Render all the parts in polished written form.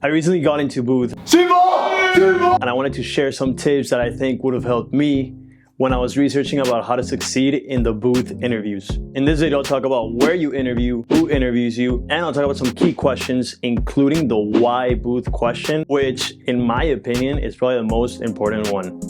I recently got into booth and I wanted to share some tips that I think would have helped me when I was researching about how to succeed in the booth interviews. In this video, I'll talk about where you interview, who interviews you, and I'll talk about some key questions, including the why booth question, which in my opinion is probably the most important one.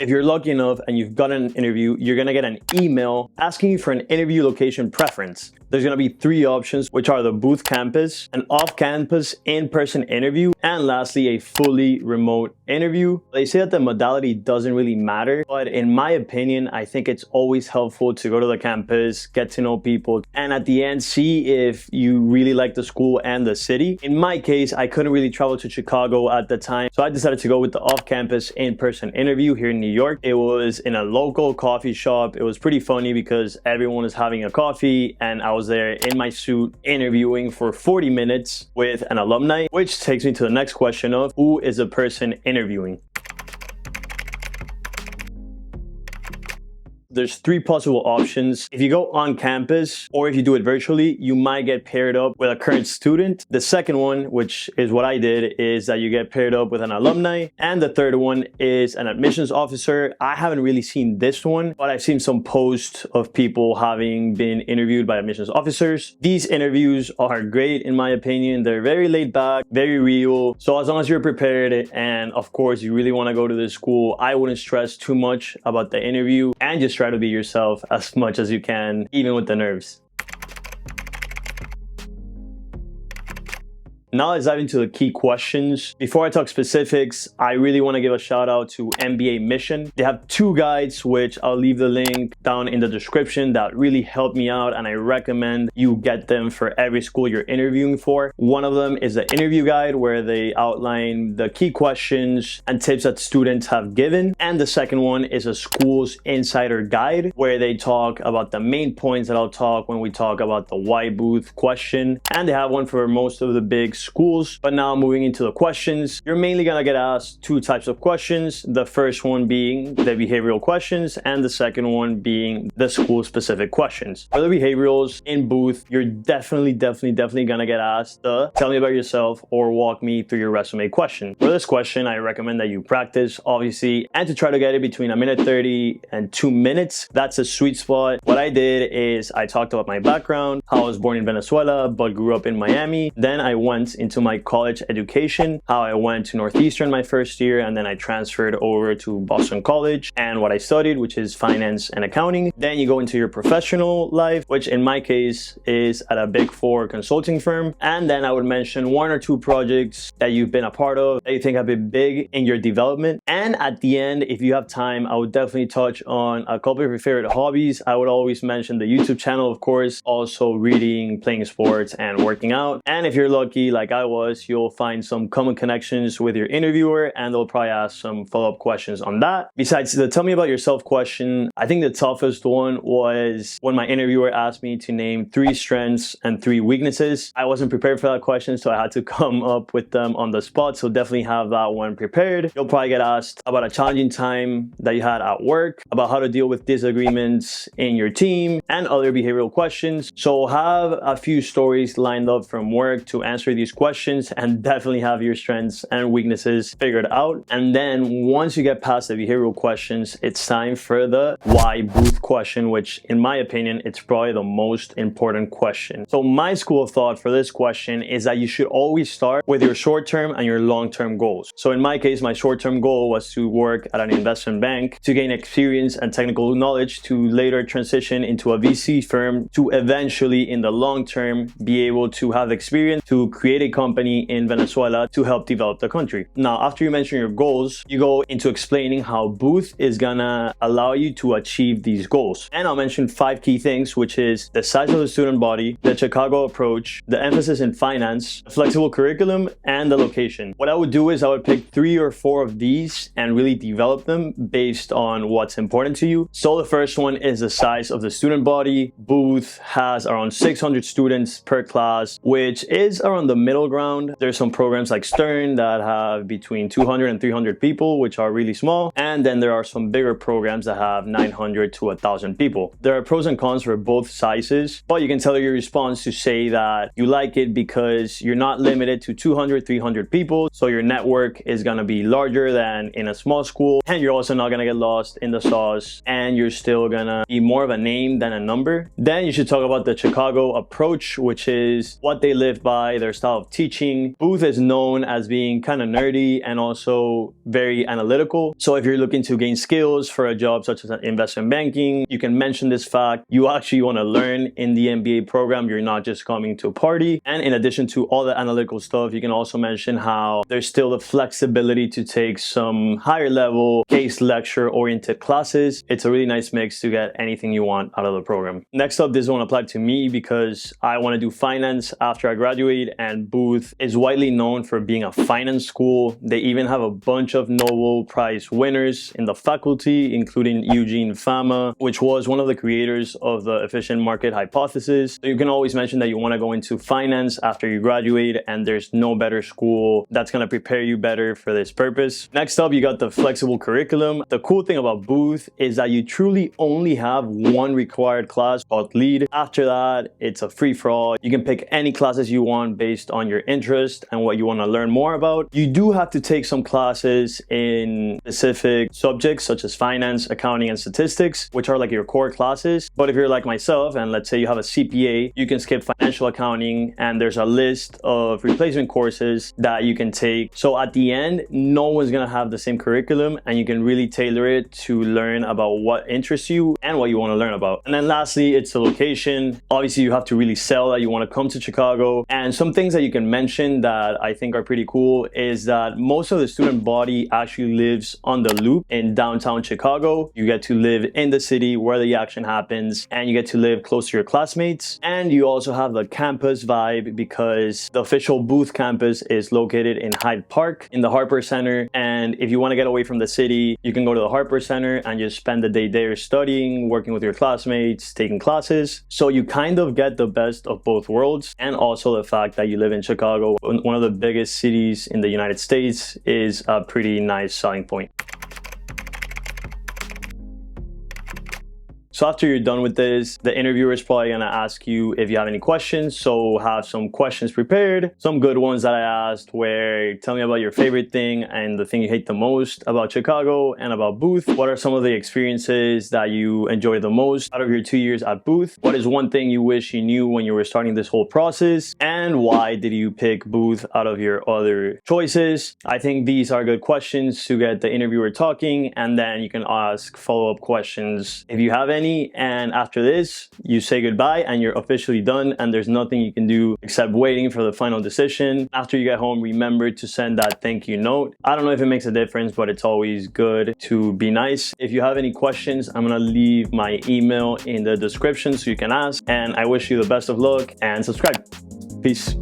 If you're lucky enough and you've gotten an interview, you're gonna get an email asking you for an interview location preference. There's gonna be three options, which are the booth campus, an off-campus in-person interview, and lastly, a fully remote interview. They say that the modality doesn't really matter, but in my opinion, I think it's always helpful to go to the campus, get to know people, and at the end, see if you really like the school and the city. In my case, I couldn't really travel to Chicago at the time, so I decided to go with the off-campus in-person interview here in New York. It was in a local coffee shop. It was pretty funny because everyone was having a coffee and I was there in my suit interviewing for 40 minutes with an alumni, which takes me to the next question of who is the person interviewing? There's three possible options. If you go on campus or if you do it virtually, you might get paired up with a current student. The second one, which is what I did, is that you get paired up with an alumni. And the third one is an admissions officer. I haven't really seen this one, but I've seen some posts of people having been interviewed by admissions officers. These interviews are great in my opinion. They're very laid back, very real. So as long as you're prepared and of course you really want to go to this school, I wouldn't stress too much about the interview and just try to be yourself as much as you can, even with the nerves. Now let's dive into the key questions. Before I talk specifics, I really want to give a shout out to MBA Mission. They have two guides, which I'll leave the link down in the description, that really helped me out, and I recommend you get them for every school you're interviewing for. One of them is the interview guide, where they outline the key questions and tips that students have given. And the second one is a school's insider guide, where they talk about the main points that I'll talk when we talk about the why booth question. And they have one for most of the big schools. But now moving into the questions, you're mainly gonna get asked two types of questions. The first one being the behavioral questions and the second one being the school specific questions. For the behaviorals in booth, you're definitely gonna get asked the tell me about yourself or walk me through your resume question. For this question, I recommend that you practice, obviously, and to try to get it between 1:30 and 2 minutes. That's a sweet spot. What I did is I talked about my background, how I was born in Venezuela but grew up in Miami. Then I went into my college education, how I went to Northeastern my first year, and then I transferred over to Boston College and what I studied, which is finance and accounting. Then you go into your professional life, which in my case is at a Big 4 consulting firm. And then I would mention one or two projects that you've been a part of that you think have been big in your development. And at the end, if you have time, I would definitely touch on a couple of your favorite hobbies. I would always mention the YouTube channel, of course, also reading, playing sports, and working out. And if you're lucky, like I was, you'll find some common connections with your interviewer and they'll probably ask some follow-up questions on that. Besides the tell me about yourself question, I think the toughest one was when my interviewer asked me to name 3 strengths and 3 weaknesses. I wasn't prepared for that question, so I had to come up with them on the spot, so definitely have that one prepared. You'll probably get asked about a challenging time that you had at work, about how to deal with disagreements in your team, and other behavioral questions. So have a few stories lined up from work to answer these questions, and definitely have your strengths and weaknesses figured out. And then once you get past the behavioral questions, it's time for the why booth question, which in my opinion, it's probably the most important question. So my school of thought for this question is that you should always start with your short-term and your long-term goals. So in my case, my short-term goal was to work at an investment bank to gain experience and technical knowledge to later transition into a VC firm to eventually in the long term be able to have experience to create a company in Venezuela to help develop the country. Now, after you mention your goals, you go into explaining how Booth is gonna allow you to achieve these goals. And I'll mention 5 key things, which is the size of the student body, the Chicago approach, the emphasis in finance, flexible curriculum, and the location. What I would do is I would pick 3 or 4 of these and really develop them based on what's important to you. So the first one is the size of the student body. Booth has around 600 students per class, which is around the middle ground. There's some programs like Stern that have between 200 and 300 people, which are really small. And then there are some bigger programs that have 900 to 1,000 people. There are pros and cons for both sizes, but you can tell your response to say that you like it because you're not limited to 200, 300 people. So your network is going to be larger than in a small school. And you're also not going to get lost in the sauce. And you're still going to be more of a name than a number. Then you should talk about the Chicago approach, which is what they live by, their style of teaching. Booth is known as being kind of nerdy and also very analytical. So if you're looking to gain skills for a job such as investment banking, you can mention this fact. You actually want to learn in the MBA program. You're not just coming to a party. And in addition to all the analytical stuff, you can also mention how there's still the flexibility to take some higher level case lecture oriented classes. It's a really nice mix to get anything you want out of the program. Next up, this one applied to me because I want to do finance after I graduate, and Booth is widely known for being a finance school. They even have a bunch of Nobel Prize winners in the faculty, including Eugene Fama, which was one of the creators of the efficient market hypothesis. So you can always mention that you want to go into finance after you graduate, and there's no better school that's going to prepare you better for this purpose. Next up, you got the flexible curriculum. The cool thing about Booth is that you truly only have one required class called lead. After that, it's a free-for-all. You can pick any classes you want based on your interest and what you want to learn more about. You do have to take some classes in specific subjects such as finance, accounting, and statistics, which are like your core classes. But if you're like myself, and let's say you have a CPA, you can skip financial accounting, and there's a list of replacement courses that you can take. So at the end, no one's going to have the same curriculum, and you can really tailor it to learn about what interests you and what you want to learn about. And then lastly, it's the location. Obviously, you have to really sell that you want to come to Chicago. And some things that you can mention that I think are pretty cool is that most of the student body actually lives on the Loop in downtown Chicago. You get to live in the city where the action happens, and you get to live close to your classmates. And you also have the campus vibe because the official Booth campus is located in Hyde Park in the Harper Center. And if you want to get away from the city, you can go to the Harper Center and just spend the day there studying, working with your classmates, taking classes. So you kind of get the best of both worlds. And also the fact that you live in Chicago, one of the biggest cities in the United States, is a pretty nice selling point. So after you're done with this, the interviewer is probably going to ask you if you have any questions. So have some questions prepared, some good ones that I asked, where tell me about your favorite thing and the thing you hate the most about Chicago and about Booth. What are some of the experiences that you enjoyed the most out of your 2 years at Booth? What is one thing you wish you knew when you were starting this whole process? And why did you pick Booth out of your other choices? I think these are good questions to get the interviewer talking, and then you can ask follow-up questions if you have any. And after this, you say goodbye and you're officially done, and there's nothing you can do except waiting for the final decision. After you get home, remember to send that thank you note. I don't know if it makes a difference, but it's always good to be nice. If you have any questions, I'm gonna leave my email in the description so you can ask, and I wish you the best of luck and subscribe. Peace.